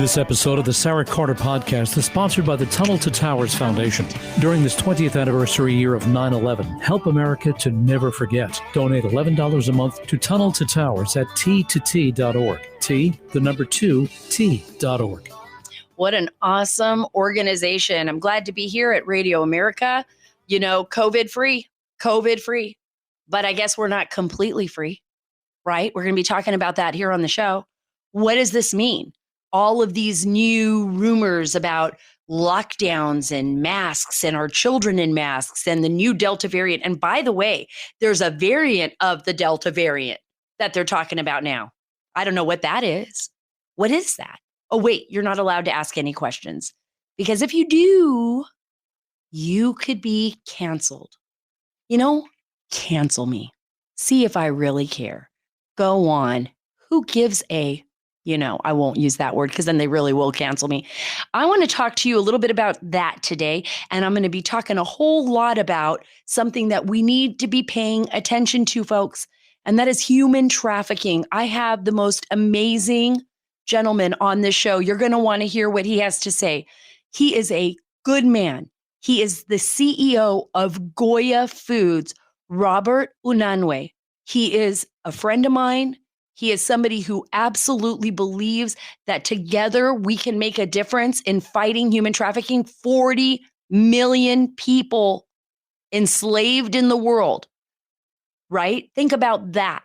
This episode of the Sara Carter Podcast is sponsored by the Tunnel to Towers Foundation. During this 20th anniversary year of 9/11, help America to never forget. Donate $11 a month to Tunnel to Towers at t2t.org. T2t.org. What an awesome organization. I'm glad to be here at Radio America. You know, COVID free. But I guess we're not completely free, right? We're going to be talking about that here on the show. What does this mean? All of these new rumors about lockdowns and masks and our children in masks and the new Delta variant. And by the way, there's a variant of the Delta variant that they're talking about now. I don't know what that is. What is that? Oh, wait, you're not allowed to ask any questions, because if you do, you could be canceled. You know, cancel me. See if I really care. Go on. Who gives a... I won't use that word because then they really will cancel me. I want to talk to you a little bit about that today. And I'm going to be talking a whole lot about something that we need to be paying attention to, folks. And that is human trafficking. I have the most amazing gentleman on this show. You're going to want to hear what he has to say. He is a good man. He is the CEO of Goya Foods, Robert Unanue. He is a friend of mine. He is somebody who absolutely believes that together we can make a difference in fighting human trafficking. 40 million people enslaved in the world, right? Think about that.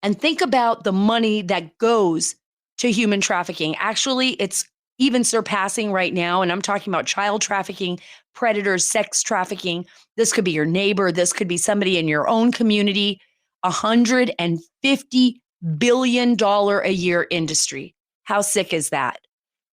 And think about the money that goes to human trafficking. Actually, it's even surpassing right now. And I'm talking about child trafficking, predators, sex trafficking. This could be your neighbor. This could be somebody in your own community. $150 billion a year industry. How sick is that?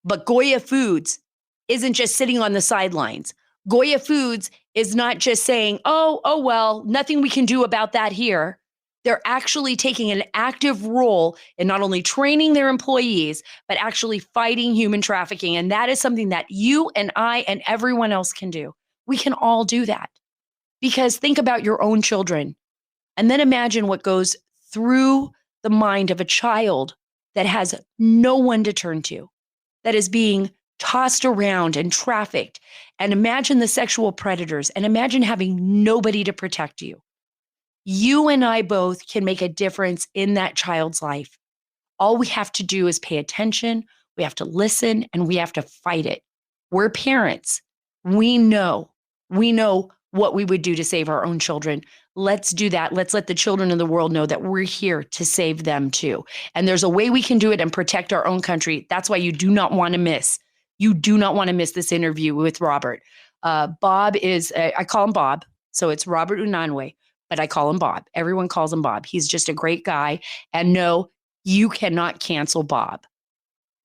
But Goya Foods isn't just sitting on the sidelines. Goya Foods is not just saying, oh, well, nothing we can do about that here. They're actually taking an active role in not only training their employees, but actually fighting human trafficking. And that is something that you and I and everyone else can do. We can all do that. Because think about your own children. And then imagine what goes through the mind of a child that has no one to turn to, that is being tossed around and trafficked. And imagine the sexual predators, and imagine having nobody to protect you. You and I both can make a difference in that child's life. All we have to do is pay attention, we have to listen, and we have to fight it. We're parents. We know what we would do to save our own children. Let's do that. Let's let the children of the world know that we're here to save them too. And there's a way we can do it and protect our own country. That's why you do not want to miss. You do not want to miss this interview with Robert. Bob is, I call him Bob. So it's Robert Unanue, but I call him Bob. Everyone calls him Bob. He's just a great guy. And no, you cannot cancel Bob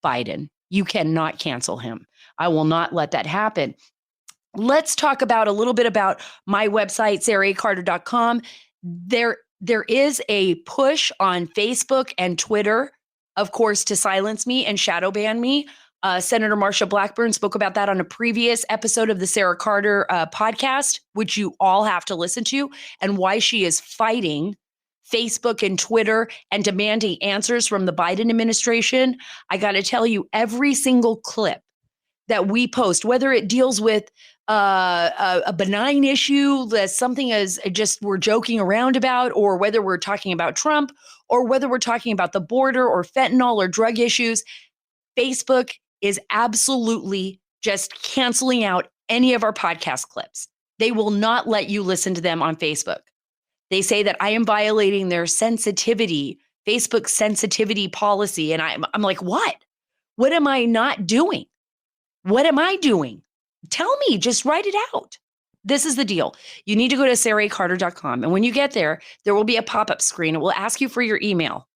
Biden. You cannot cancel him. I will not let that happen. Let's talk about a little bit about my website, saracarter.com. There is a push on Facebook and Twitter, of course, to silence me and shadow ban me. Senator Marsha Blackburn spoke about that on a previous episode of the Sara Carter podcast, which you all have to listen to, and why she is fighting Facebook and Twitter and demanding answers from the Biden administration. I got to tell you, every single clip that we post, whether it deals with a benign issue, that something as just we're joking around about, or whether we're talking about Trump, or whether we're talking about the border or fentanyl or drug issues, Facebook is absolutely just canceling out any of our podcast clips. They will not let you listen to them on Facebook. They say that I am violating their Facebook sensitivity policy. And I'm like, what? What am I not doing? What am I doing? Tell me, just write it out. This is the deal. You need to go to saracarter.com. And when you get there, there will be a pop-up screen. It will ask you for your email.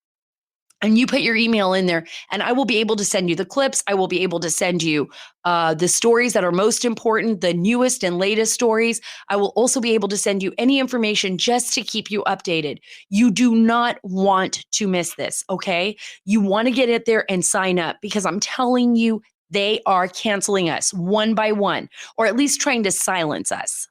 And you put your email in there, and I will be able to send you the clips. I will be able to send you the stories that are most important, the newest and latest stories. I will also be able to send you any information just to keep you updated. You do not want to miss this, okay? You want to get it there and sign up, because I'm telling you, they are canceling us one by one, or at least trying to silence us.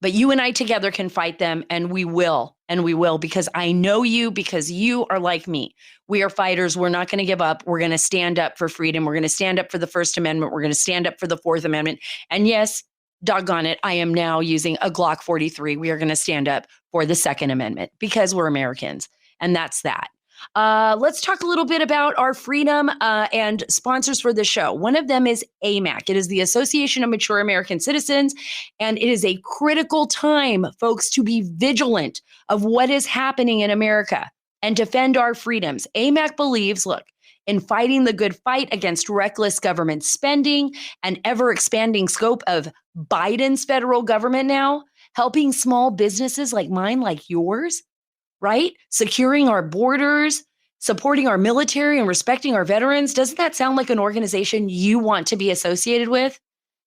But you and I together can fight them, and we will. And we will, because I know you, because you are like me. We are fighters. We're not going to give up. We're going to stand up for freedom. We're going to stand up for the First Amendment. We're going to stand up for the Fourth Amendment. And yes, doggone it, I am now using a Glock 43. We are going to stand up for the Second Amendment because we're Americans. And that's that. Let's talk a little bit about our freedom and sponsors for the show. One of them is AMAC. It is the Association of Mature American Citizens, and it is a critical time, folks, to be vigilant of what is happening in America and defend our freedoms. AMAC believes, look, in fighting the good fight against reckless government spending and ever expanding scope of Biden's federal government now, helping small businesses like mine, like yours, right? Securing our borders, supporting our military, and respecting our veterans. Doesn't that sound like an organization you want to be associated with?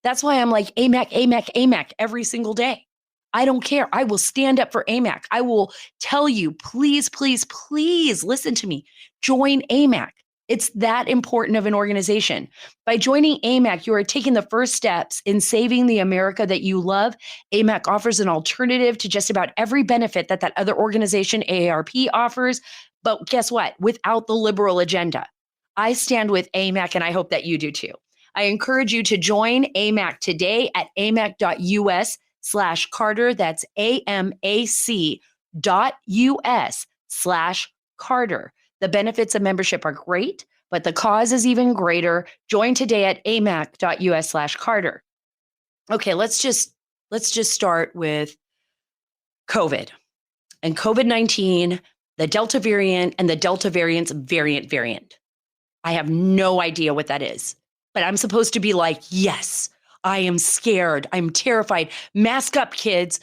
That's why I'm like AMAC, AMAC, AMAC every single day. I don't care. I will stand up for AMAC. I will tell you, please, please, please listen to me. Join AMAC. It's that important of an organization. By joining AMAC, you are taking the first steps in saving the America that you love. AMAC offers an alternative to just about every benefit that other organization, AARP, offers. But guess what? Without the liberal agenda. I stand with AMAC, and I hope that you do too. I encourage you to join AMAC today at amac.us/Carter. That's amac.us/Carter. The benefits of membership are great, but the cause is even greater. Join today at amac.us/Carter. Okay, let's just start with COVID and COVID-19, the Delta variant, and the Delta variant's variant. I have no idea what that is, but I'm supposed to be like, yes, I am scared. I'm terrified. Mask up, kids.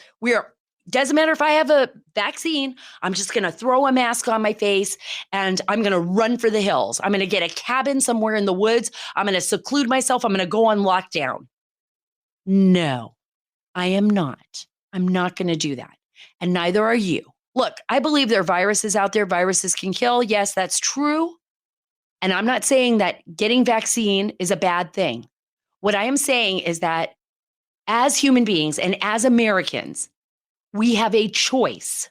Doesn't matter if I have a vaccine, I'm just going to throw a mask on my face and I'm going to run for the hills. I'm going to get a cabin somewhere in the woods. I'm going to seclude myself. I'm going to go on lockdown. No, I am not. I'm not going to do that. And neither are you. Look, I believe there are viruses out there. Viruses can kill. Yes, that's true. And I'm not saying that getting vaccine is a bad thing. What I am saying is that as human beings and as Americans, we have a choice.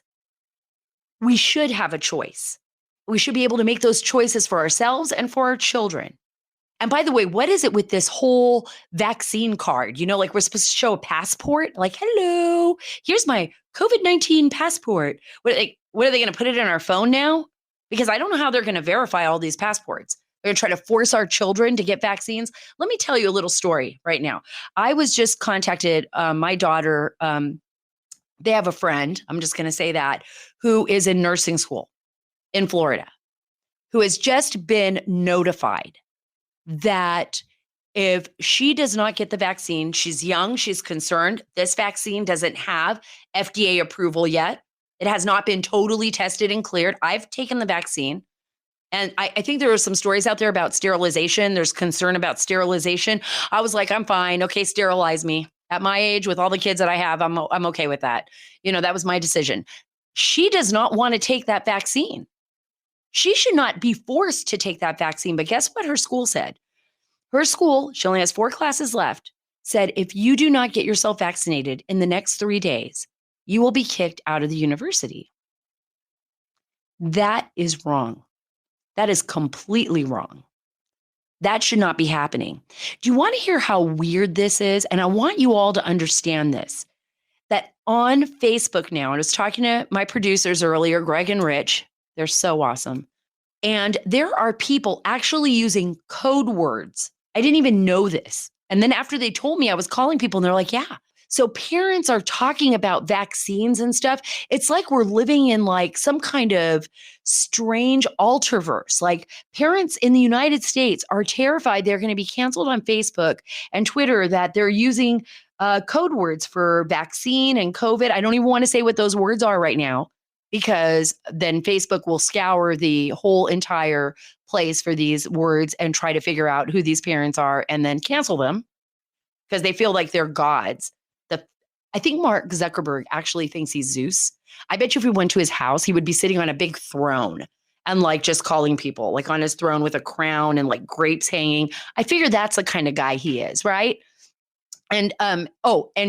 We should have a choice. We should be able to make those choices for ourselves and for our children. And by the way, what is it with this whole vaccine card? You know, like we're supposed to show a passport, like, hello, here's my COVID-19 passport. What are they going to put it in our phone now? Because I don't know how they're going to verify all these passports. They're going to try to force our children to get vaccines. Let me tell you a little story right now. I was just contacted, my daughter, they have a friend, I'm just going to say that, who is in nursing school in Florida, who has just been notified that if she does not get the vaccine, she's young, she's concerned. This vaccine doesn't have FDA approval yet. It has not been totally tested and cleared. I've taken the vaccine. And I think there are some stories out there about sterilization. There's concern about sterilization. I was like, I'm fine. Okay, sterilize me. At my age, with all the kids that I have, I'm okay with that. You know, that was my decision. She does not want to take that vaccine. She should not be forced to take that vaccine. But guess what her school said? Her school, she only has 4 classes left, said if you do not get yourself vaccinated in the next 3 days, you will be kicked out of the university. That is wrong. That is completely wrong. That should not be happening. Do you want to hear how weird this is? And I want you all to understand this, that on Facebook now, I was talking to my producers earlier, Greg and Rich. They're so awesome. And there are people actually using code words. I didn't even know this. And then after they told me, I was calling people and they're like, yeah. So parents are talking about vaccines and stuff. It's like we're living in like some kind of strange alterverse. Like parents in the United States are terrified they're going to be canceled on Facebook and Twitter, that they're using code words for vaccine and COVID. I don't even want to say what those words are right now, because then Facebook will scour the whole entire place for these words and try to figure out who these parents are and then cancel them because they feel like they're gods. I think Mark Zuckerberg actually thinks he's Zeus. I bet you if we went to his house, he would be sitting on a big throne and like just calling people, like on his throne with a crown and like grapes hanging. I figure that's the kind of guy he is, right? And and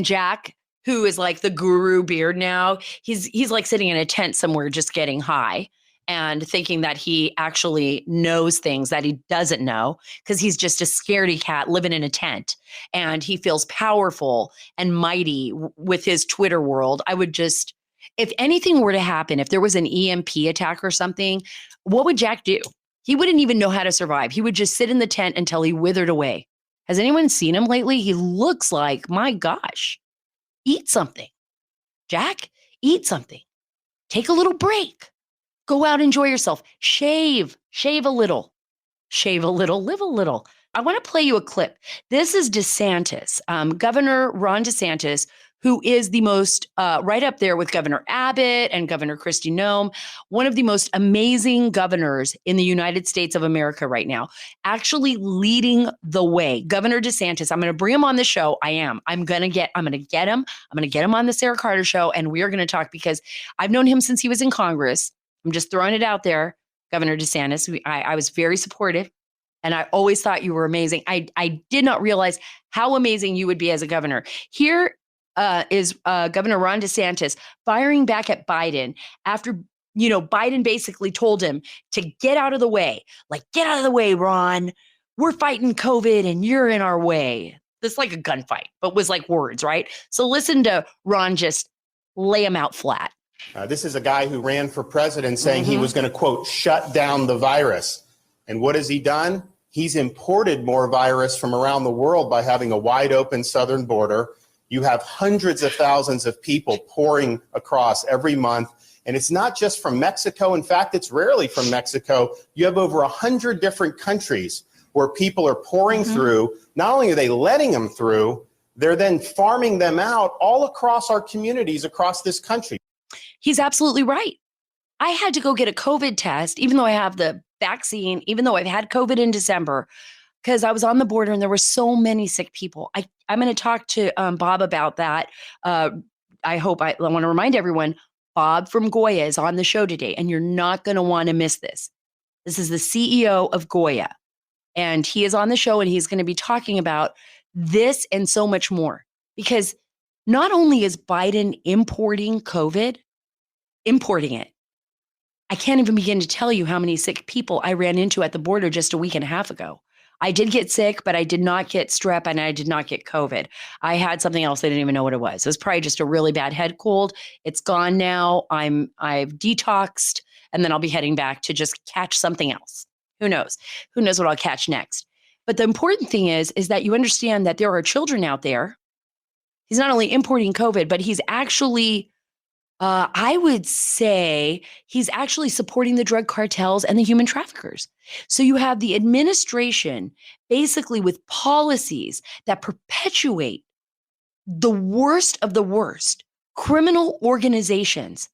Jack, who is like the guru beard now. He's like sitting in a tent somewhere just getting high and thinking that he actually knows things that he doesn't know because he's just a scaredy cat living in a tent. And he feels powerful and mighty with his Twitter world. I would just, if anything were to happen, if there was an EMP attack or something, what would Jack do? He wouldn't even know how to survive. He would just sit in the tent until he withered away. Has anyone seen him lately? He looks like, my gosh, eat something. Jack, eat something. Take a little break. Go out, enjoy yourself. Shave a little, live a little. I want to play you a clip. This is DeSantis, Governor Ron DeSantis, who is the most right up there with Governor Abbott and Governor Kristi Noem, one of the most amazing governors in the United States of America right now, actually leading the way. Governor DeSantis, I'm going to bring him on the show. I'm going to get him. I'm going to get him on the Sarah Carter show, and we are going to talk because I've known him since he was in Congress. I'm just throwing it out there, Governor DeSantis. I was very supportive, and I always thought you were amazing. I did not realize how amazing you would be as a governor. Here is Governor Ron DeSantis firing back at Biden after, Biden basically told him to get out of the way. Like, get out of the way, Ron. We're fighting COVID and you're in our way. It's like a gunfight, but was like words, right? So listen to Ron just lay him out flat. This is a guy who ran for president saying he was going to, quote, shut down the virus. And what has he done? He's imported more virus from around the world by having a wide open southern border. You have hundreds of thousands of people pouring across every month. And it's not just from Mexico. In fact, it's rarely from Mexico. You have over 100 different countries where people are pouring through. Not only are they letting them through, they're then farming them out all across our communities across this country. He's absolutely right. I had to go get a COVID test, even though I have the vaccine, even though I've had COVID in December, because I was on the border and there were so many sick people. I'm going to talk to Bob about that. I want to remind everyone, Bob from Goya is on the show today, and you're not going to want to miss this. This is the CEO of Goya, and he is on the show, and he's going to be talking about this and so much more. Because not only is Biden importing COVID, importing it, I can't even begin to tell you how many sick people I ran into at the border just a week and a half ago. I did get sick, but I did not get strep and I did not get COVID. I had something else. I didn't even know what it was. It was probably just a really bad head cold. It's gone now. I've detoxed, and then I'll be heading back to just catch something else. Who knows? Who knows what I'll catch next? But the important thing is that you understand that there are children out there. He's not only importing COVID, but he's actually I would say he's actually supporting the drug cartels and the human traffickers. So you have the administration basically with policies that perpetuate the worst of the worst criminal organizations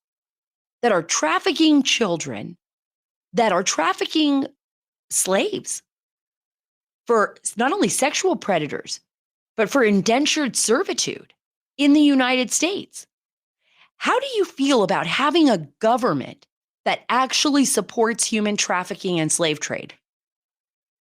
that are trafficking children, that are trafficking slaves for not only sexual predators, but for indentured servitude in the United States. How do you feel about having a government that actually supports human trafficking and slave trade?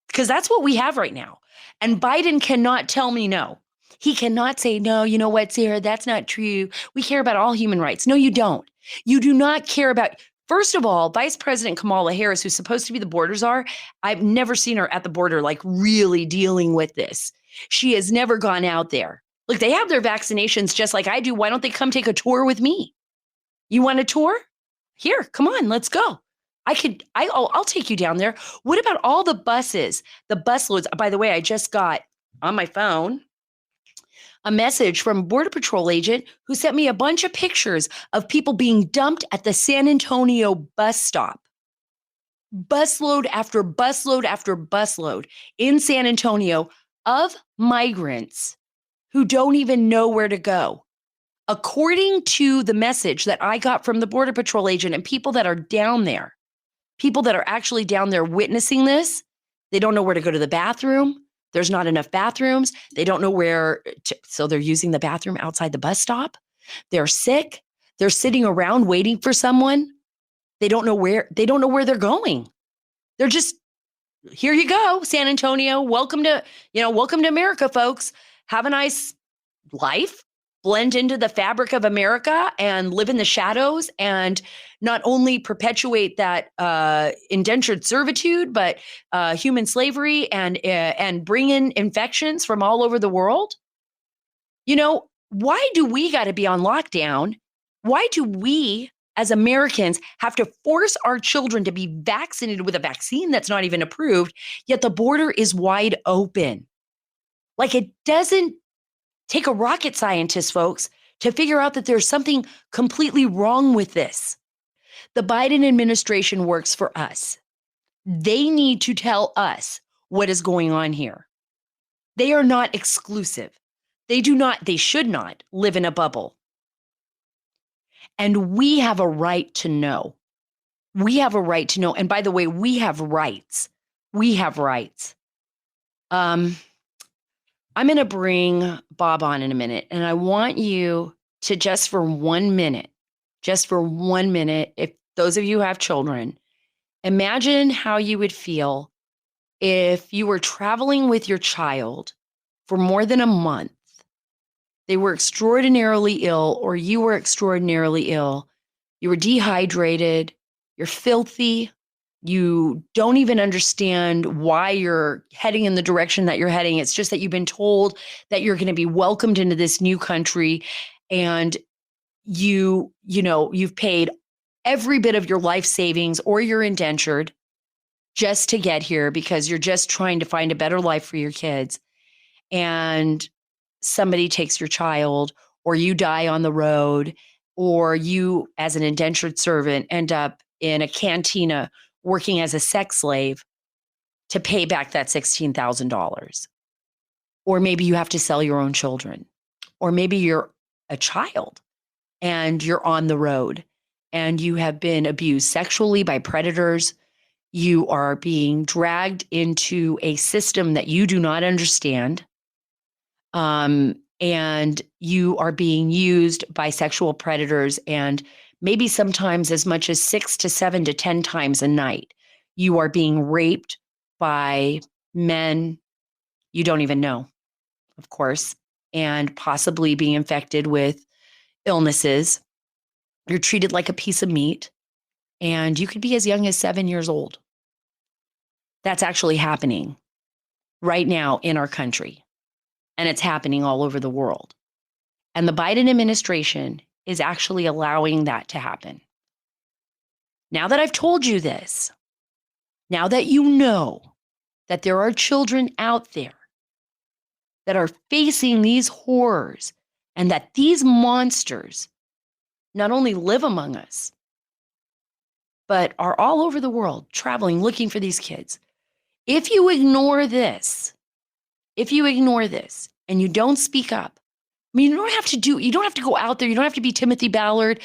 Because that's what we have right now. And Biden cannot tell me no. He cannot say, no, you know what, Sarah, that's not true. We care about all human rights. No, you don't. You do not care about, first of all, Vice President Kamala Harris, who's supposed to be the border czar, I've never seen her at the border like really dealing with this. She has never gone out there. Look, they have their vaccinations just like I do. Why don't they come take a tour with me? You want a tour? Here, come on, let's go. I'll take you down there. What about all the buses, the bus loads? By the way, I just got on my phone a message from a Border Patrol agent who sent me a bunch of pictures of people being dumped at the San Antonio bus stop. Busload after busload after busload in San Antonio of migrants who don't even know where to go. According to the message that I got from the Border Patrol agent and people that are down there, people that are actually down there witnessing this, they don't know where to go to the bathroom. There's not enough bathrooms. They don't know where to, so they're using the bathroom outside the bus stop. They're sick. They're sitting around waiting for someone. They don't know where they're going. They're just, here you go, San Antonio. Welcome to America, folks. Have a nice life. blend into the fabric of America and live in the shadows and not only perpetuate that indentured servitude, but human slavery and bring in infections from all over the world? You know, why do we got to be on lockdown? Why do we as Americans have to force our children to be vaccinated with a vaccine that's not even approved, yet the border is wide open? Like, it doesn't take a rocket scientist, folks, to figure out that there's something completely wrong with this. The Biden administration works for us. They need to tell us what is going on here. They are not exclusive. They should not live in a bubble. And we have a right to know. We have a right to know. And by the way, we have rights. We have rights. I'm going to bring Bob on in a minute, and I want you to just for 1 minute, if those of you who have children, imagine how you would feel if you were traveling with your child for more than a month. They were extraordinarily ill, or you were extraordinarily ill. You were dehydrated. You're filthy. You don't even understand why you're heading in the direction that you're heading. It's just that you've been told that you're going to be welcomed into this new country, and you've paid every bit of your life savings, or you're indentured just to get here because you're just trying to find a better life for your kids. And somebody takes your child, or you die on the road, or you, as an indentured servant, end up in a cantina working as a sex slave to pay back that $16,000. Or maybe you have to sell your own children. Or maybe you're a child and you're on the road and you have been abused sexually by predators. You are being dragged into a system that you do not understand. And you are being used by sexual predators, and maybe sometimes as much as 6 to 7 to 10 times a night. You are being raped by men you don't even know, of course, and possibly being infected with illnesses. You're treated like a piece of meat, and you could be as young as 7 years old. That's actually happening right now in our country, and it's happening all over the world. And the Biden administration is actually allowing that to happen. Now that I've told you this, now that you know that there are children out there that are facing these horrors, and that these monsters not only live among us, but are all over the world traveling, looking for these kids. If you ignore this, and you don't speak up, I mean, you don't have to go out there. You don't have to be Timothy Ballard,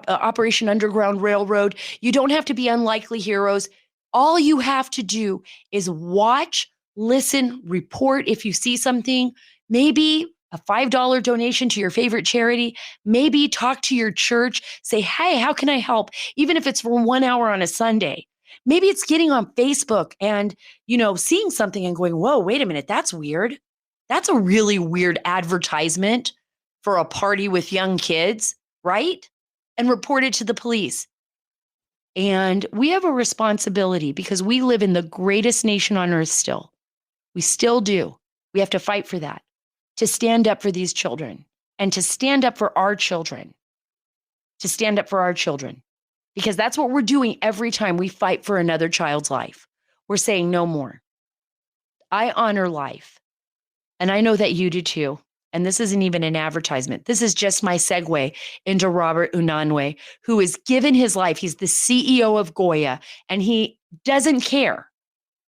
Operation Underground Railroad. You don't have to be unlikely heroes. All you have to do is watch, listen, report if you see something, maybe a $5 donation to your favorite charity, maybe talk to your church, say, hey, how can I help? Even if it's for 1 hour on a Sunday. Maybe it's getting on Facebook and, seeing something and going, whoa, wait a minute, that's weird. That's a really weird advertisement for a party with young kids, right? And report it to the police. And we have a responsibility because we live in the greatest nation on earth still. We still do. We have to fight for that, to stand up for these children and to stand up for our children, because that's what we're doing every time we fight for another child's life. We're saying no more. I honor life. And I know that you do too. And this isn't even an advertisement. This is just my segue into Robert Unanue, who has given his life. He's the CEO of Goya, and he doesn't care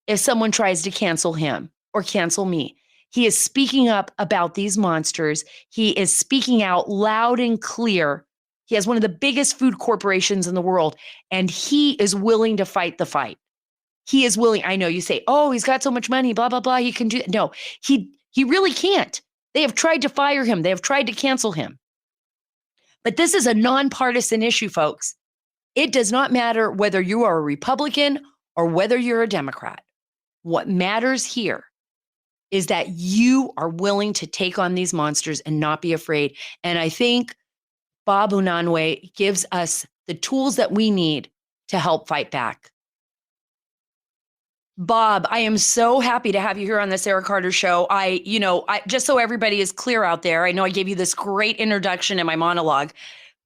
if someone tries to cancel him or cancel me. He is speaking up about these monsters. He is speaking out loud and clear. He has one of the biggest food corporations in the world, and he is willing to fight the fight. He is willing. I know you say, oh, he's got so much money, blah, blah, blah. He can do that. No, he really can't. They have tried to fire him. They have tried to cancel him. But this is a nonpartisan issue, folks. It does not matter whether you are a Republican or whether you're a Democrat. What matters here is that you are willing to take on these monsters and not be afraid. And I think Bob Unanue gives us the tools that we need to help fight back. Bob, I am so happy to have you here on the Sara Carter Show. I just so everybody is clear out there, I know I gave you this great introduction in my monologue,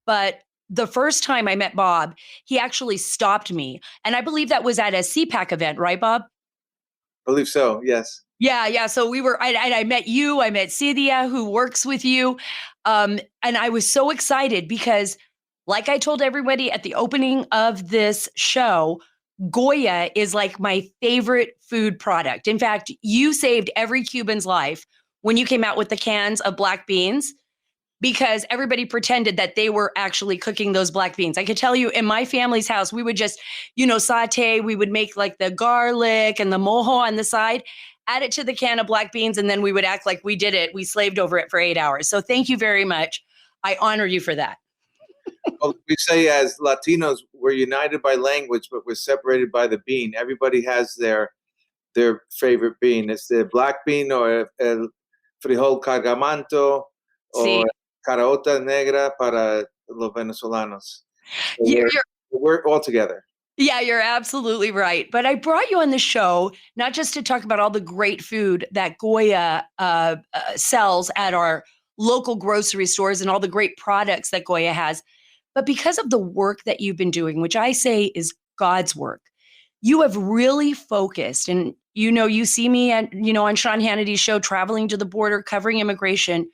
but the first time I met Bob, he actually stopped me. And I believe that was at a CPAC event, right, Bob? I believe so, yes. Yeah. So I met you, I met Cynthia, who works with you. And I was so excited because, like I told everybody at the opening of this show, Goya is like my favorite food product. In fact, you saved every Cuban's life when you came out with the cans of black beans because everybody pretended that they were actually cooking those black beans. I could tell you in my family's house, we would just, saute. We would make like the garlic and the mojo on the side, add it to the can of black beans, and then we would act like we did it. We slaved over it for 8 hours. So thank you very much. I honor you for that. Well, we say as Latinos, we're united by language, but we're separated by the bean. Everybody has their favorite bean. It's the black bean or el frijol cargamanto or caraota negra para los venezolanos. So we're all together. Yeah, you're absolutely right. But I brought you on the show not just to talk about all the great food that Goya sells at our local grocery stores and all the great products that Goya has, but because of the work that you've been doing, which I say is God's work. You have really focused, and you see me on Sean Hannity's show, traveling to the border, covering immigration,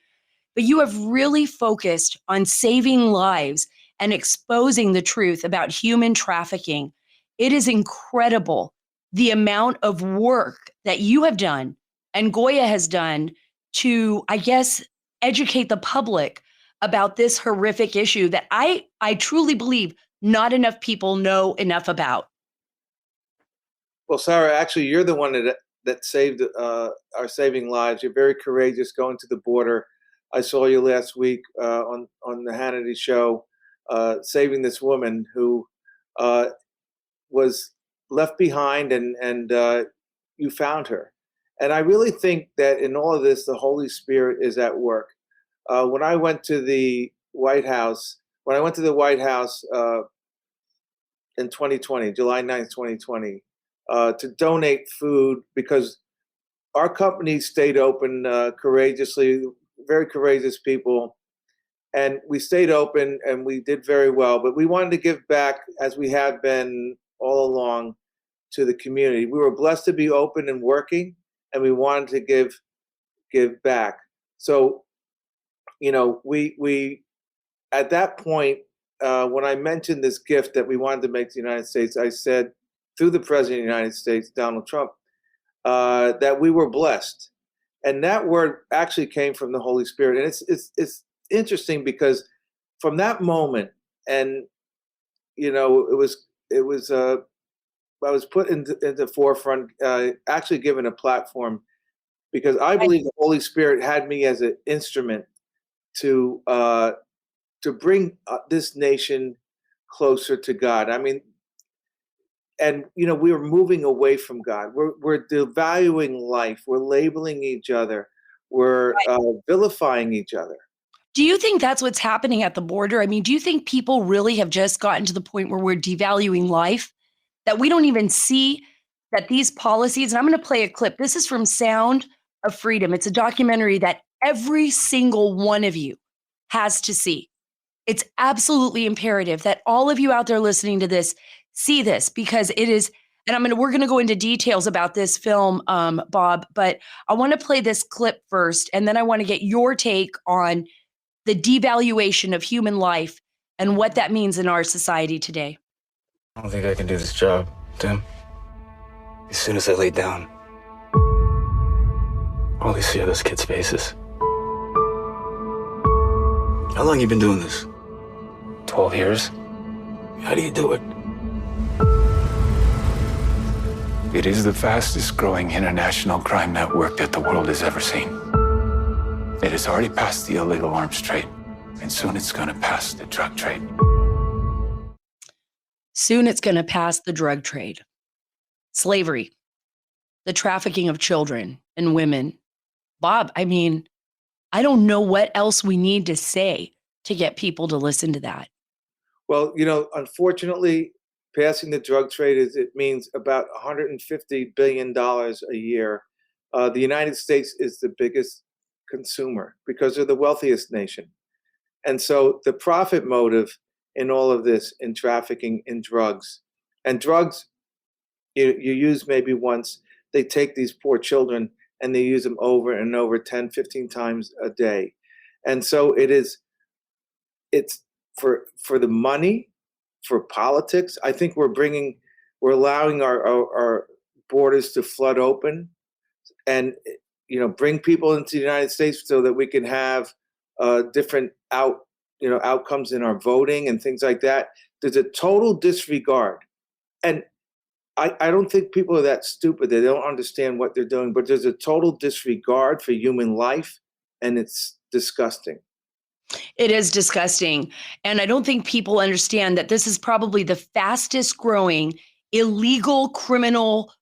but you have really focused on saving lives and exposing the truth about human trafficking. It is incredible the amount of work that you have done and Goya has done to, I guess, educate the public about this horrific issue that I truly believe not enough people know enough about. Well, Sara, actually, you're the one that saved are saving lives. You're very courageous going to the border. I saw you last week on the Hannity show, saving this woman who was left behind, and you found her. And I really think that in all of this, the Holy Spirit is at work. When I went to the White House, in 2020, July 9th, 2020, to donate food, because our company stayed open courageously, very courageous people. And we stayed open and we did very well, but we wanted to give back, as we have been all along, to the community. We were blessed to be open and working, and we wanted to give back. So, we at that point, when I mentioned this gift that we wanted to make to the United States, I said, through the President of the United States, Donald Trump, that we were blessed. And that word actually came from the Holy Spirit. And it's interesting because from that moment, and I was put into the forefront, actually given a platform, because I believe the Holy Spirit had me as an instrument to bring this nation closer to God. I mean, and we were moving away from God. We're devaluing life. We're labeling each other. We're vilifying each other. Do you think that's what's happening at the border? I mean, do you think people really have just gotten to the point where we're devaluing life, that we don't even see that these policies, and I'm going to play a clip. This is from Sound of Freedom. It's a documentary that every single one of you has to see. It's absolutely imperative that all of you out there listening to this see this, because it is, and we're going to go into details about this film, Bob, but I want to play this clip first, and then I want to get your take on the devaluation of human life and what that means in our society today. I don't think I can do this job, Tim. As soon as I lay down, all they see are those kids' faces. How long you been doing this? 12 years. How do you do it? It is the fastest growing international crime network that the world has ever seen. It has already passed the illegal arms trade, and soon it's going to pass the drug trade. Soon it's going to pass the drug trade, slavery, the trafficking of children and women Bob, I mean, I don't know what else we need to say to get people to listen to that. Well, unfortunately, passing the drug trade it means about $150 billion a year. The United States is the biggest consumer because they're the wealthiest nation. And so the profit motive in all of this, in trafficking, in drugs, and drugs you use maybe once, they take these poor children and they use them over and over 10, 15 times a day. And so it's for the money, for politics. I think we're allowing our borders to flood open and bring people into the United States so that we can have different outcomes in our voting and things like that. There's a total disregard. And I don't think people are that stupid. They don't understand what they're doing, but there's a total disregard for human life, and it's disgusting. It is disgusting. And I don't think people understand that this is probably the fastest growing illegal criminal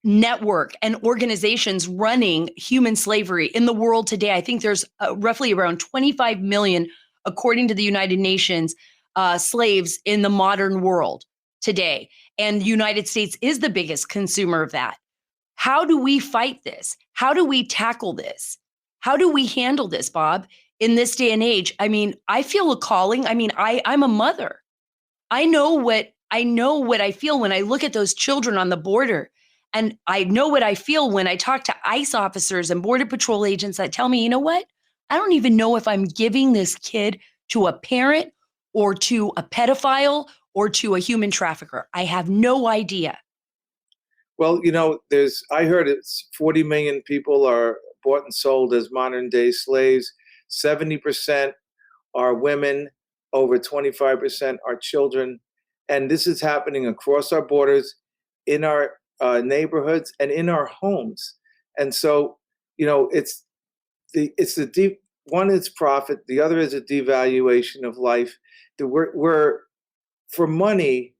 network and organizations running human slavery in the world today. I think there's roughly around 25 million, according to the United Nations, slaves in the modern world today. And the United States is the biggest consumer of that. How do we fight this? How do we tackle this? How do we handle this, Bob, in this day and age? I mean, I feel a calling. I mean, I'm a mother. I know what I feel when I look at those children on the border. And I know what I feel when I talk to ICE officers and Border Patrol agents that tell me, you know what? I don't even know if I'm giving this kid to a parent or to a pedophile or to a human trafficker. I have no idea. Well, I heard it's 40 million people are bought and sold as modern day slaves. 70% are women, over 25% are children. And this is happening across our borders, in our neighborhoods, and in our homes. And so, it's the deep one is profit, the other is a devaluation of life. We're for money,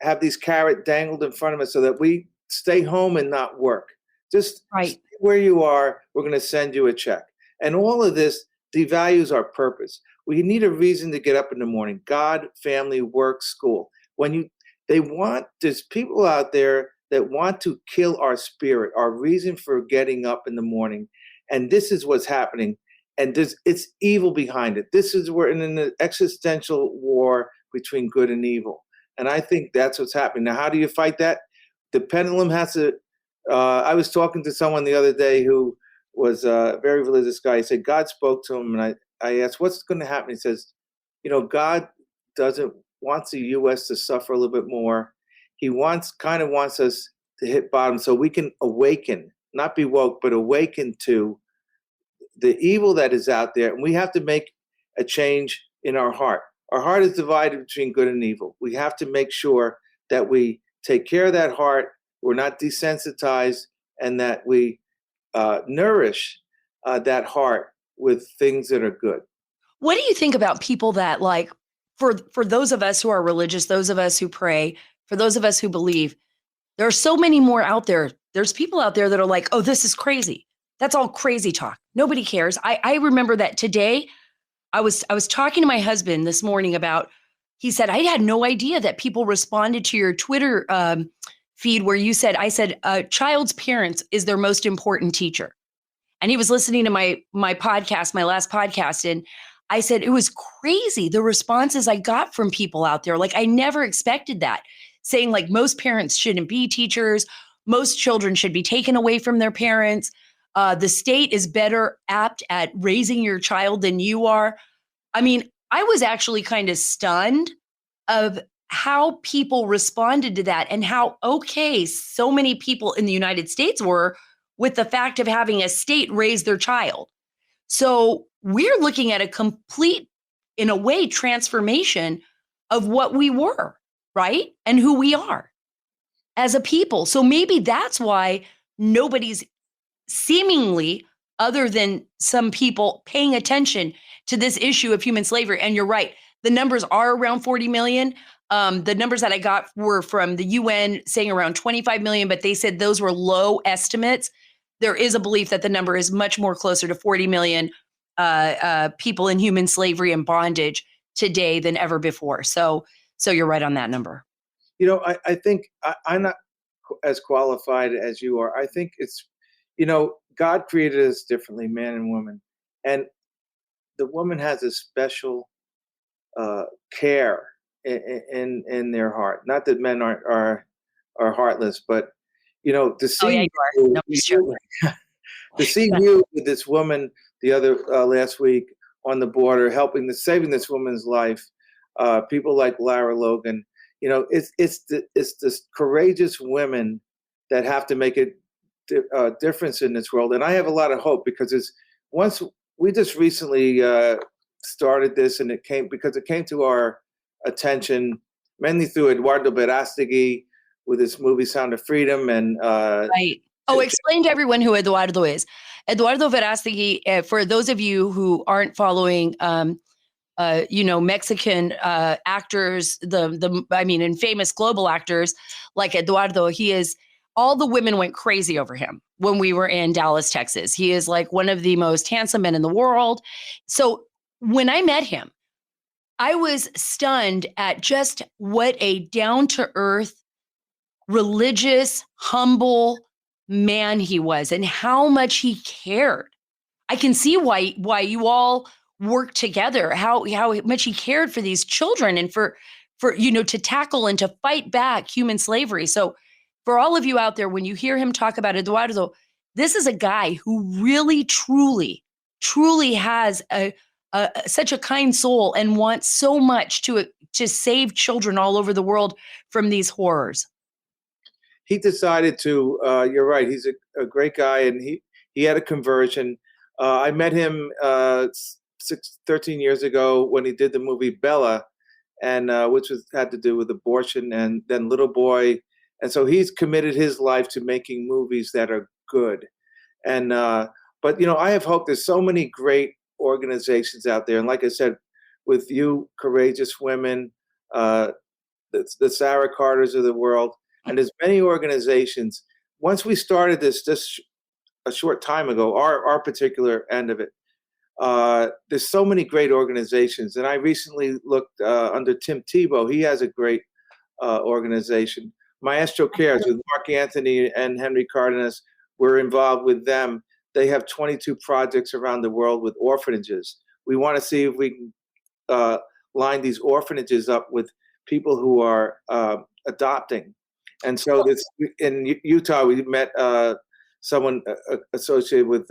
have these carrot dangled in front of us so that we stay home and not work. Just Right. stay where you are, we're going to send you a check. And all of this devalues our purpose. We need a reason to get up in the morning. God, family, work, school. There's people out there that want to kill our spirit, our reason for getting up in the morning. And this is what's happening. And it's evil behind it. We're in an existential war between good and evil. And I think that's what's happening. Now, how do you fight that? The pendulum has to, I was talking to someone the other day who was a very religious guy. He said, God spoke to him. And I asked, what's going to happen? He says, God wants the U.S. to suffer a little bit more. He wants us to hit bottom so we can awaken, not be woke, but awaken to the evil that is out there. And we have to make a change in our heart. Our heart is divided between good and evil. We have to make sure that we take care of that heart. We're not desensitized, and that we nourish that heart with things that are good. What do you think about people that, like, for those of us who are religious, those of us who pray, for those of us who believe, there are so many more out there. There's people out there that are like, oh, this is crazy. That's all crazy talk. Nobody cares. I remember that today. I was talking to my husband this morning about, he said, I had no idea that people responded to your Twitter feed where you said, I said, a child's parents is their most important teacher. And he was listening to my podcast, my last podcast. And I said, it was crazy, the responses I got from people out there. Like, I never expected that, saying like most parents shouldn't be teachers. Most children should be taken away from their parents. The state is better apt at raising your child than you are. I mean, I was actually kind of stunned of how people responded to that and how okay so many people in the United States were with the fact of having a state raise their child. So we're looking at a complete, in a way, transformation of what we were, right? And who we are as a people. So maybe that's why nobody's seemingly, other than some people, paying attention to this issue of human slavery. And you're right, the numbers are around 40 million. The numbers that I got were from the UN saying around 25 million, but they said those were low estimates. there is a belief that the number is much more closer to 40 million people in human slavery and bondage today than ever before. So you're right on that number. I think I'm not as qualified as you are. I think it's, God created us differently, man and woman. And the woman has a special care in their heart. Not that men are heartless, but to see you are. No, sure. to see you with this woman the other last week on the border, saving this woman's life. People like Lara Logan, it's this courageous women that have to make a difference in this world. And I have a lot of hope because once we just recently started this, and it came to our attention mainly through Eduardo Verástegui with his movie Sound of Freedom. And right. Oh, explain to everyone who Eduardo is. Eduardo Verástegui, for those of you who aren't following, Mexican actors, and famous global actors like Eduardo, all the women went crazy over him when we were in Dallas, Texas. He is like one of the most handsome men in the world. So when I met him, I was stunned at just what a down-to-earth, religious, humble man he was and how much he cared. I can see why you all worked together, how much he cared for these children and for to tackle and to fight back human slavery. So for all of you out there, when you hear him talk about Eduardo, this is a guy who really, truly, truly has such a kind soul and wants so much to save children all over the world from these horrors. He decided to, you're right, he's a great guy, and he had a conversion. I met him 13 years ago when he did the movie Bella, and which had to do with abortion and then Little Boy. And so he's committed his life to making movies that are good. And but I have hope. There's so many great organizations out there, and like I said, with you courageous women, the Sara Carters of the world, and there's many organizations. Once we started this just a short time ago, our particular end of it, there's so many great organizations. And I recently looked under Tim Tebow. He has a great organization. Maestro Cares with Mark Anthony and Henry Cardenas. We're involved with them. They have 22 projects around the world with orphanages. We want to see if we can line these orphanages up with people who are adopting. And so in Utah, we met someone associated with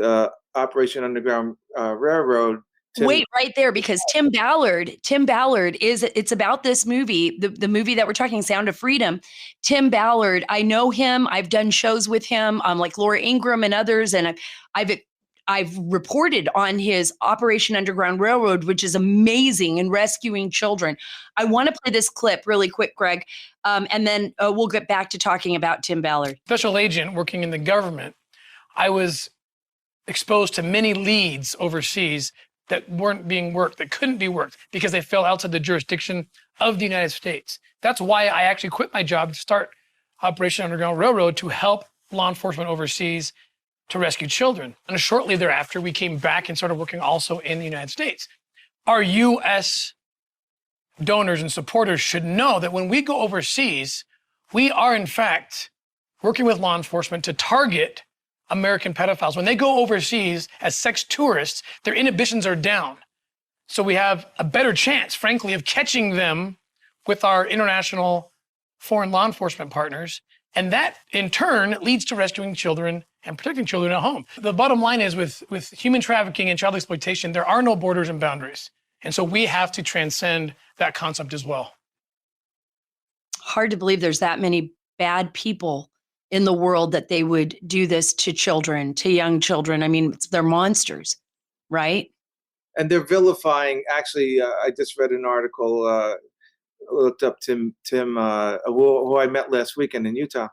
Operation Underground Railroad. Wait right there, because Tim Ballard it's about this movie, the movie that we're talking, Sound of Freedom. Tim Ballard, I know him. I've done shows with him, like Laura Ingraham and others. And I've reported on his Operation Underground Railroad, which is amazing in rescuing children. I want to play this clip really quick, Greg, and then we'll get back to talking about Tim Ballard. Special agent working in the government, I was exposed to many leads overseas that weren't being worked, that couldn't be worked because they fell outside the jurisdiction of the United States. That's why I actually quit my job to start Operation Underground Railroad to help law enforcement overseas to rescue children. And shortly thereafter, we came back and started working also in the United States. Our U.S. donors and supporters should know that when we go overseas, we are in fact working with law enforcement to target American pedophiles. When they go overseas as sex tourists, their inhibitions are down. So we have a better chance, frankly, of catching them with our international foreign law enforcement partners. And that, in turn, leads to rescuing children and protecting children at home. The bottom line is with human trafficking and child exploitation, there are no borders and boundaries. And so we have to transcend that concept as well. Hard to believe there's that many bad people in the world that they would do this to children, to young children. I mean, they're monsters, right? And they're vilifying. Actually, I just read an article, looked up Tim, who I met last weekend in Utah,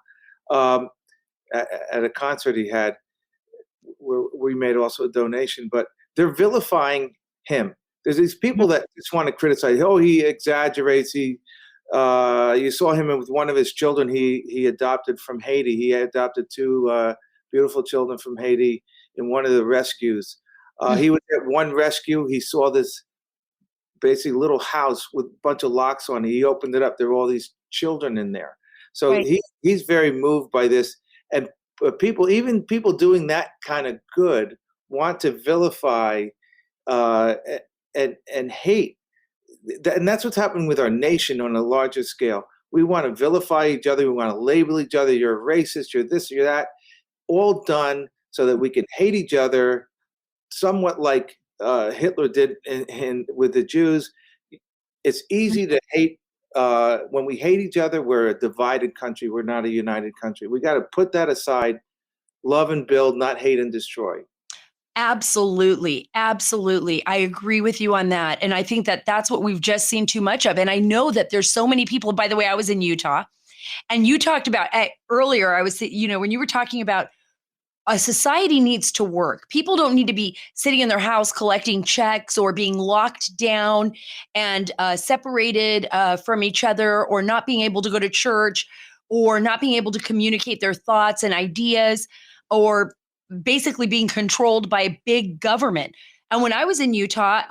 at a concert he had, where we made also a donation. But they're vilifying him. There's these people that just want to criticize. Oh, he exaggerates. You saw him with one of his children. He adopted from Haiti. He adopted two beautiful children from Haiti in one of the rescues. He was at one rescue. He saw this basically little house with a bunch of locks on it. He opened it up. There were all these children in there. So Right. he's very moved by this. And even people doing that kind of good want to vilify and hate. And that's what's happening with our nation on a larger scale. We want to vilify each other. We want to label each other. You're a racist. You're this, you're that. All done so that we can hate each other, somewhat like Hitler did with the Jews. It's easy to hate. When we hate each other, we're a divided country. We're not a united country. We got to put that aside, love and build, not hate and destroy. Absolutely. Absolutely. I agree with you on that. And I think that that's what we've just seen too much of. And I know that there's so many people, by the way, I was in Utah and you talked about earlier, I was, when you were talking about a society needs to work. People don't need to be sitting in their house collecting checks or being locked down and separated from each other, or not being able to go to church, or not being able to communicate their thoughts and ideas, or basically being controlled by big government. And when I was in Utah,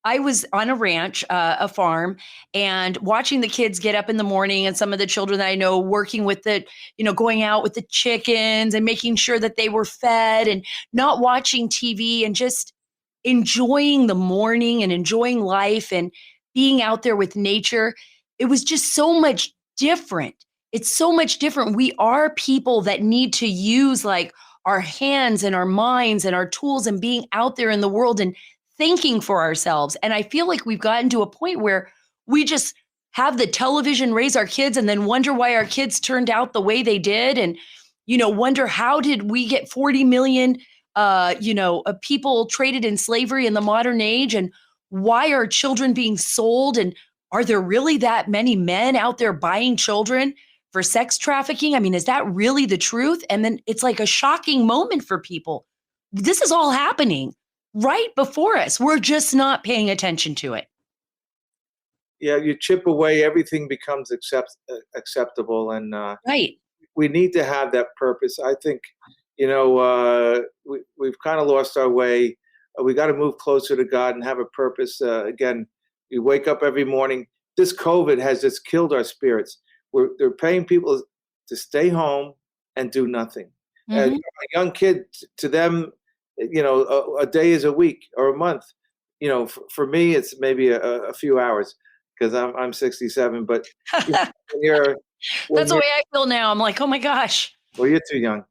I was on a ranch, a farm, and watching the kids get up in the morning, and some of the children that I know working with going out with the chickens and making sure that they were fed, and not watching TV, and just enjoying the morning and enjoying life and being out there with nature. It was just so much different. It's so much different. We are people that need to use our hands and our minds and our tools, and being out there in the world and thinking for ourselves. And I feel like we've gotten to a point where we just have the television raise our kids and then wonder why our kids turned out the way they did. And, wonder how did we get 40 million, people traded in slavery in the modern age? And why are children being sold? And are there really that many men out there buying children for sex trafficking? I mean, is that really the truth? And then it's like a shocking moment for people. This is all happening right before us. We're just not paying attention to it. Yeah, you chip away, everything becomes acceptable, and Right. we need to have that purpose. I think, we've kind of lost our way. We got to move closer to God and have a purpose. Again, you wake up every morning. This COVID has just killed our spirits. They're paying people to stay home and do nothing. Mhm. A young kid, to them, a day is a week or a month. For me, it's maybe a few hours, because I'm 67. But when you're, That's the way I feel now. I'm like, oh my gosh. well, you're too young.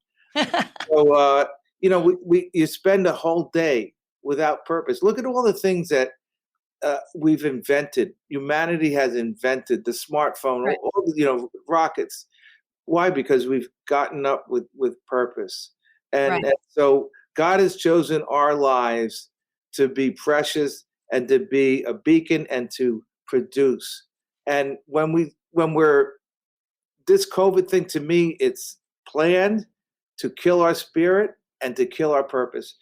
So you spend a whole day without purpose. Look at all the things that we've invented. Humanity has invented the smartphone, Right. all the rockets. Why? Because we've gotten up with purpose, and so God has chosen our lives to be precious and to be a beacon and to produce. And when we're this COVID thing, to me, it's planned to kill our spirit and to kill our purpose,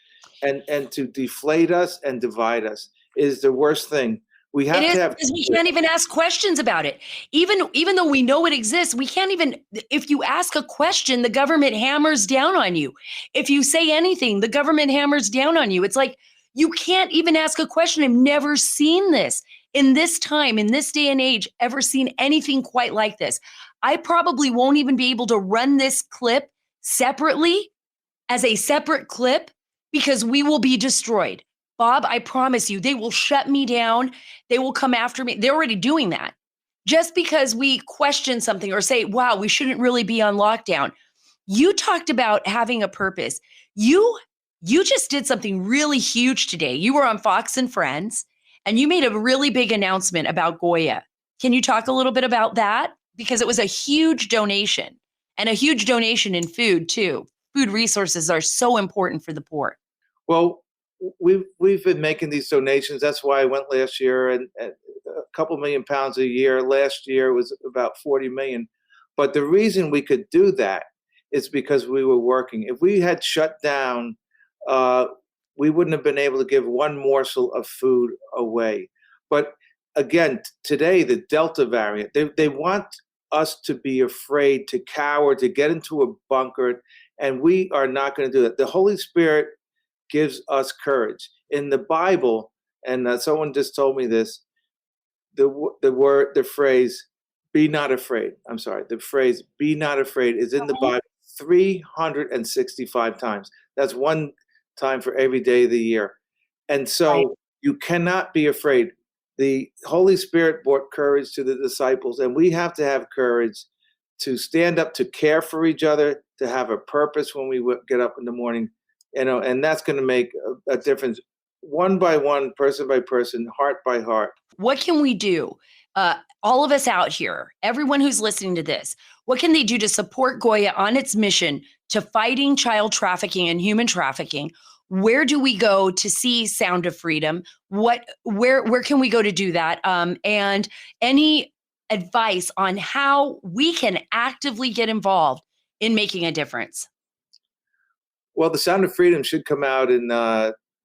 and to deflate us and divide us is the worst thing. We have It is, to have. because we can't even ask questions about it. Even though we know it exists, we can't even, if you ask a question, the government hammers down on you. If you say anything, the government hammers down on you. It's like, you can't even ask a question. I've never seen this in this time, in this day and age, ever seen anything quite like this. I probably won't even be able to run this clip separately as a separate clip, because we will be destroyed. Bob, I promise you, they will shut me down. They will come after me. They're already doing that. Just because we question something or say, wow, we shouldn't really be on lockdown. You talked about having a purpose. You just did something really huge today. You were on Fox and Friends, and you made a really big announcement about Goya. Can you talk a little bit about that? Because it was a huge donation, and a huge donation in food too. Food resources are so important for the poor. Well, we've been making these donations. That's why I went last year, and a couple million pounds a year. Last year was about 40 million. But the reason we could do that is because we were working. If we had shut down, we wouldn't have been able to give one morsel of food away. But again, today, the Delta variant, they want us to be afraid, to cower, to get into a bunker And we are not going to do that. The Holy Spirit gives us courage. In the Bible, and someone just told me this, the phrase, be not afraid. I'm sorry. The phrase, be not afraid, is in the Bible 365 times. That's one time for every day of the year. And so you cannot be afraid. The Holy Spirit brought courage to the disciples, and we have to have courage to stand up, to care for each other, to have a purpose when we get up in the morning, and that's going to make a difference, one by one, person by person, heart by heart. What can we do? All of us out here, everyone who's listening to this, what can they do to support Goya on its mission to fighting child trafficking and human trafficking? Where do we go to see Sound of Freedom? Where can we go to do that? And any advice on how we can actively get involved in making a difference? Well, the Sound of Freedom should come out in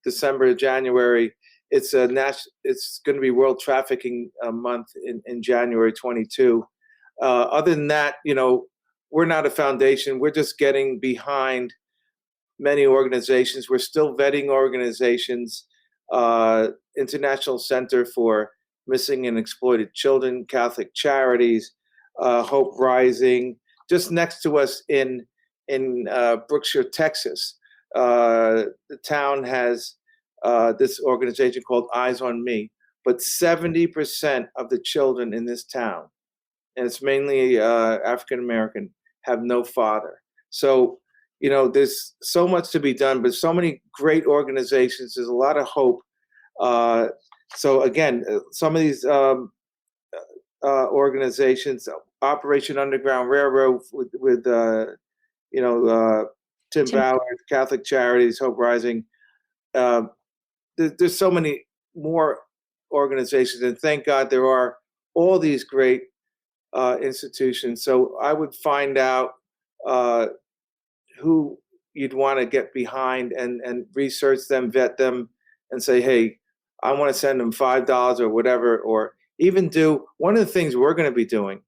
December, January. It's going to be World Trafficking Month in January 22. Other than that, we're not a foundation. We're just getting behind many organizations. We're still vetting organizations, International Center for Missing and Exploited Children, Catholic Charities, Hope Rising. Just next to us in Brookshire, Texas, the town has this organization called Eyes on Me, but 70% of the children in this town, and it's mainly African American, have no father. So, there's so much to be done, but so many great organizations. There's a lot of hope. So again, some of these organizations, Operation Underground Railroad with Tim Ballard, Catholic Charities, Hope Rising. There's so many more organizations, and thank God there are all these great institutions. So I would find out who you'd want to get behind and research them, vet them, and say, hey, I want to send them $5 or whatever, or even do one of the things we're going to be doing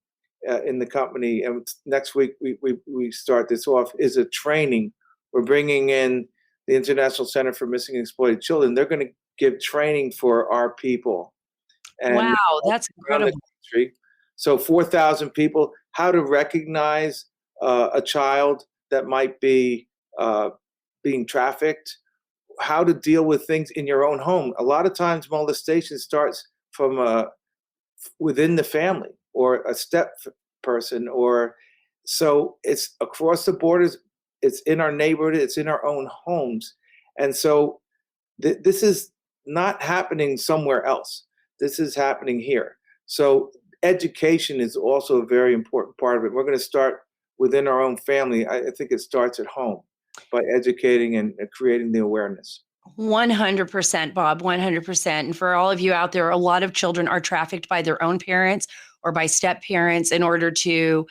in the company. And next week we start this off is a training. We're bringing in the International Center for Missing and Exploited Children. They're going to give training for our people. And wow, that's incredible. So 4,000 people, how to recognize a child that might be being trafficked, how to deal with things in your own home. A lot of times molestation starts from within the family or a step person, so it's across the borders, it's in our neighborhood, it's in our own homes. And so this is not happening somewhere else. This is happening here. So education is also a very important part of it. We're going to start within our own family. I think it starts at home by educating and creating the awareness. 100%, Bob, 100%. And for all of you out there, a lot of children are trafficked by their own parents or by step parents in order to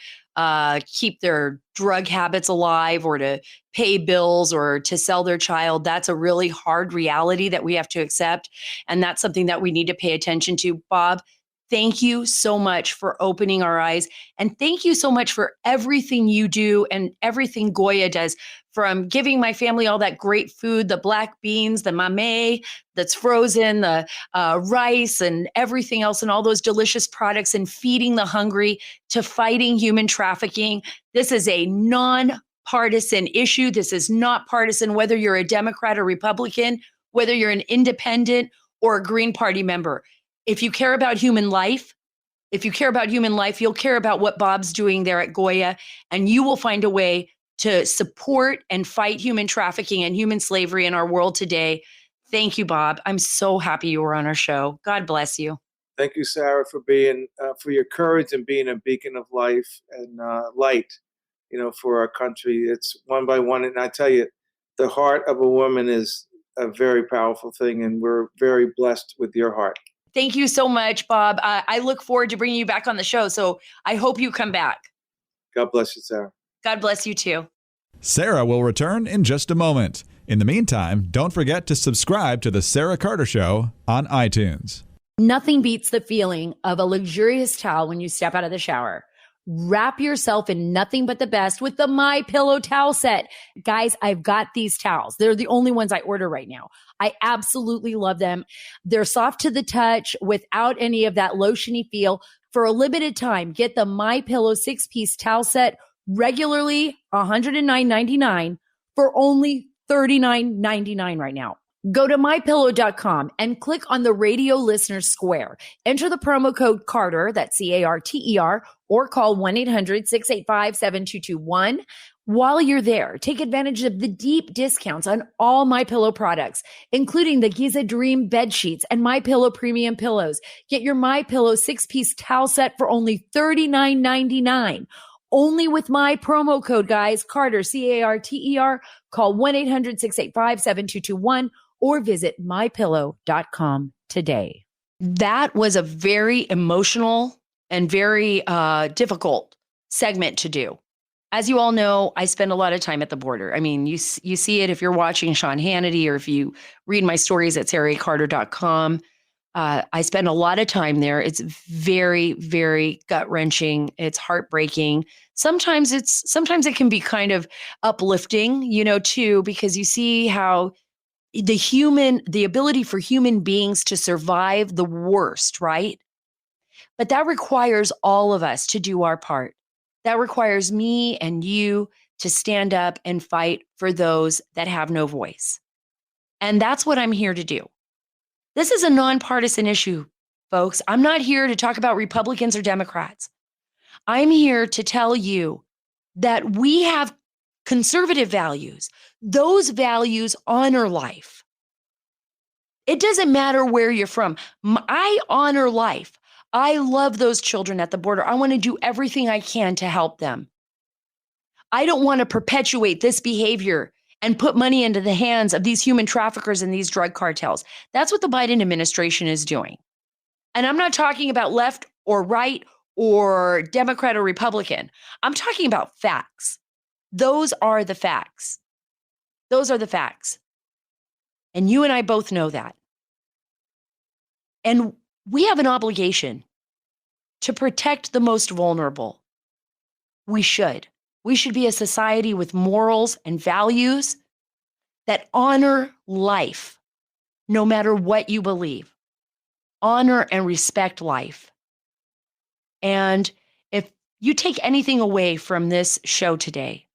keep their drug habits alive or to pay bills or to sell their child. That's a really hard reality that we have to accept. And that's something that we need to pay attention to. Bob, thank you so much for opening our eyes. And thank you so much for everything you do and everything Goya does, from giving my family all that great food, the black beans, the mamey that's frozen, the rice and everything else, and all those delicious products, and feeding the hungry, to fighting human trafficking. This is a non-partisan issue. This is not partisan, whether you're a Democrat or Republican, whether you're an independent or a Green Party member. If you care about human life, you'll care about what Bob's doing there at Goya, and you will find a way to support and fight human trafficking and human slavery in our world today. Thank you, Bob. I'm so happy you were on our show. God bless you. Thank you, Sara, for being for your courage and being a beacon of life and light, for our country. It's one by one, and I tell you, the heart of a woman is a very powerful thing, and we're very blessed with your heart. Thank you so much, Bob. I look forward to bringing you back on the show, so I hope you come back. God bless you, Sara. God bless you too. Sara will return in just a moment. In the meantime, don't forget to subscribe to The Sara Carter Show on iTunes. Nothing beats the feeling of a luxurious towel when you step out of the shower. Wrap yourself in nothing but the best with the My Pillow towel set. Guys, I've got these towels. They're the only ones I order right now. I absolutely love them. They're soft to the touch without any of that lotiony feel. For a limited time, get the My Pillow 6-piece towel set regularly $109.99 for only $39.99 right now. Go to mypillow.com and click on the radio listener square. Enter the promo code Carter, that's CARTER, or call 1-800-685-7221. While you're there, take advantage of the deep discounts on all MyPillow products, including the Giza Dream bed sheets and MyPillow premium pillows. Get your MyPillow 6-piece towel set for only $39.99. Only with my promo code, guys, Carter, CARTER. Call 1-800-685-7221 or visit mypillow.com today. That was a very emotional and very difficult segment to do. As you all know, I spend a lot of time at the border. I mean, you see it if you're watching Sean Hannity or if you read my stories at saracarter.com. I spend a lot of time there. It's very, very gut-wrenching. It's heartbreaking. Sometimes it can be kind of uplifting, too, because you see how the ability for human beings to survive the worst, right? But that requires all of us to do our part. That requires me and you to stand up and fight for those that have no voice. And that's what I'm here to do. This is a nonpartisan issue, folks. I'm not here to talk about Republicans or Democrats. I'm here to tell you that we have conservative values. Those values honor life. It doesn't matter where you're from. I honor life. I love those children at the border. I want to do everything I can to help them. I don't want to perpetuate this behavior and put money into the hands of these human traffickers and these drug cartels. That's what the Biden administration is doing. And I'm not talking about left or right or Democrat or Republican. I'm talking about facts. Those are the facts. Those are the facts. And you and I both know that. And we have an obligation to protect the most vulnerable. We should. We should be a society with morals and values that honor life, no matter what you believe. Honor and respect life. And if you take anything away from this show today,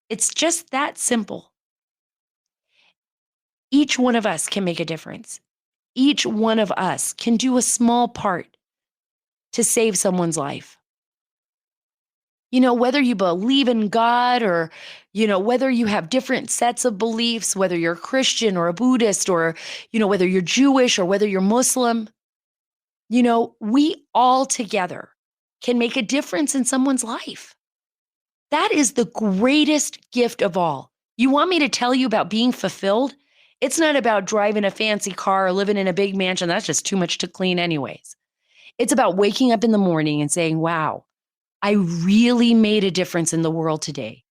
it's just that simple. Each one of us can make a difference. Each one of us can do a small part to save someone's life. Whether you believe in God or, whether you have different sets of beliefs, whether you're a Christian or a Buddhist or, whether you're Jewish or whether you're Muslim, we all together can make a difference in someone's life. That is the greatest gift of all. You want me to tell you about being fulfilled? It's not about driving a fancy car or living in a big mansion. That's just too much to clean anyways. It's about waking up in the morning and saying, wow, I really made a difference in the world today.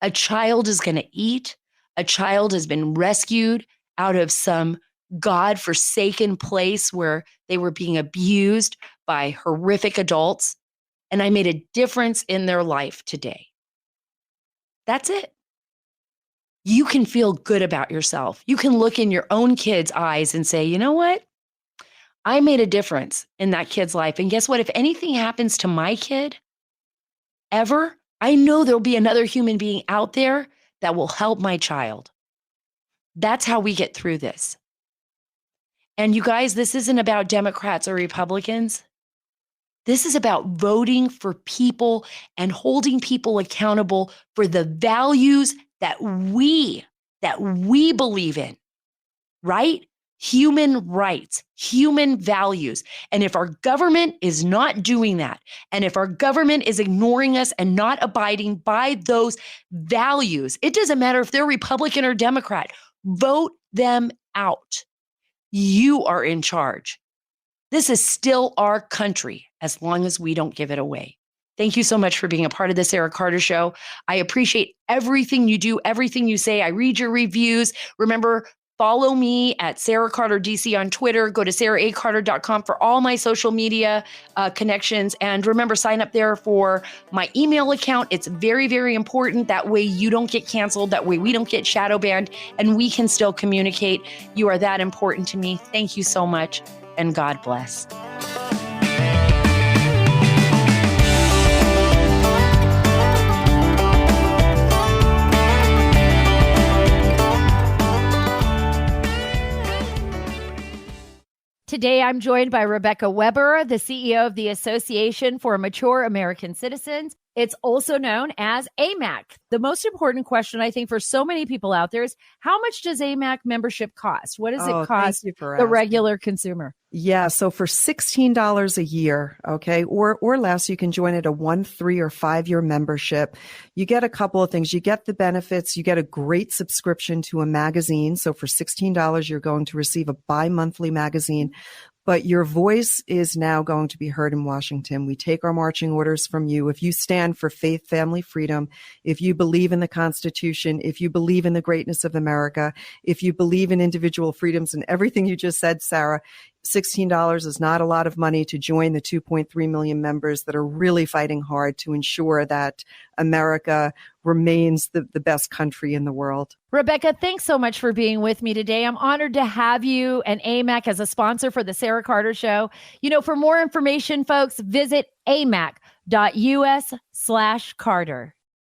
A child is going to eat. A child has been rescued out of some God-forsaken place where they were being abused by horrific adults. And I made a difference in their life today. That's it. You can feel good about yourself. You can look in your own kid's eyes and say, you know what? I made a difference in that kid's life. And guess what? If anything happens to my kid ever, I know there'll be another human being out there that will help my child. That's how we get through this. And you guys, this isn't about Democrats or Republicans. This is about voting for people and holding people accountable for the values that we believe in, right? Human rights, human values. And if our government is not doing that, and if our government is ignoring us and not abiding by those values, it doesn't matter if they're Republican or Democrat, vote them out. You are in charge. This is still our country as long as we don't give it away. Thank you so much for being a part of the Sara Carter Show. I appreciate everything you do, everything you say. I read your reviews. Remember, Follow me at Sara Carter DC on Twitter. Go to saracarter.com for all my social media connections. And remember, sign up there for my email account. It's very, very important. That way you don't get canceled. That way we don't get shadow banned and we can still communicate. You are that important to me. Thank you so much and God bless. Today, I'm joined by Rebecca Weber, the CEO of the Association for Mature American Citizens. It's also known as AMAC. The most important question, I think, for so many people out there is, how much does AMAC membership cost? What does it cost the regular consumer? Yeah, so for $16 a year, okay, or less, you can join at a 1, 3, or 5 year membership. You get a couple of things. You get the benefits. You get a great subscription to a magazine. So for $16, you're going to receive a bi-monthly magazine. But your voice is now going to be heard in Washington. We take our marching orders from you. If you stand for faith, family, freedom, if you believe in the Constitution, if you believe in the greatness of America, if you believe in individual freedoms and everything you just said, Sara, $16 is not a lot of money to join the 2.3 million members that are really fighting hard to ensure that America remains the best country in the world. Rebecca, thanks so much for being with me today. I'm honored to have you and AMAC as a sponsor for the Sara Carter Show. You know, for more information, folks, visit amac.us/Carter.